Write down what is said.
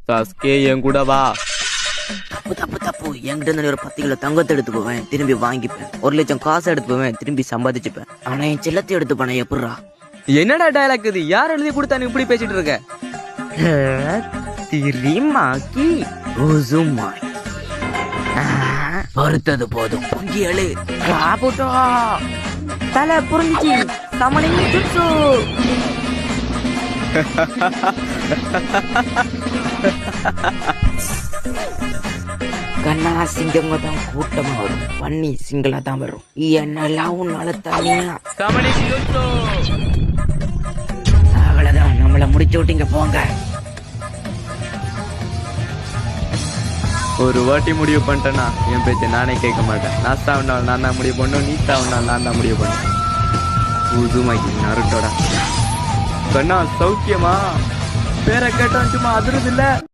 Sasuke என் கூட வா. தப்பு தப்பு தப்பு. என்கிட்ட இருந்து ஒரு 10 கிலோ தங்கத்தை எடுத்து போவேன், திரும்பி வாங்கிப்பேன். 1 லட்சம் காசு எடுத்து போவேன், திரும்பி சம்பாதிச்சுப்பேன். ஆனா என் செல்லத்தை எடுத்து போனேன் எப்படா? என்னடா டயலாக் இது? யார் எழுதி கொடுத்தா நீ இப்படி பேசிட்டு இருக்க? திரிமாக்கி உசுமாய் பொறுத்தது போதும். பொங்கி எழு. காபுட்டோ தலை புரிஞ்சிச்சு. சமணிங் ஜுட்சு. கண்ணா சிங்கங்க தான் கூட்டமா வரும், பண்ணி சிங்களா தான் வரும். என்னெல்லாம் உன்னால தனியா. அவ்வளவுதான், நம்மள முடிச்சு விட்டீங்க போங்க. ஒரு வாட்டி முடிவு பண்ணிட்டேன்னா என் பேச்சை நானே கேட்க மாட்டேன். நான் சாவுனால் நான் தான் முடிவு பண்ணும், நீ சாவுனால் நான் தான் முடிவு பண்ணேன். உதுமாக்கி நருட்டோட. கண்ணா சௌக்கியமா? பேரை கேட்டோம் சும்மா அதிருது இல்ல.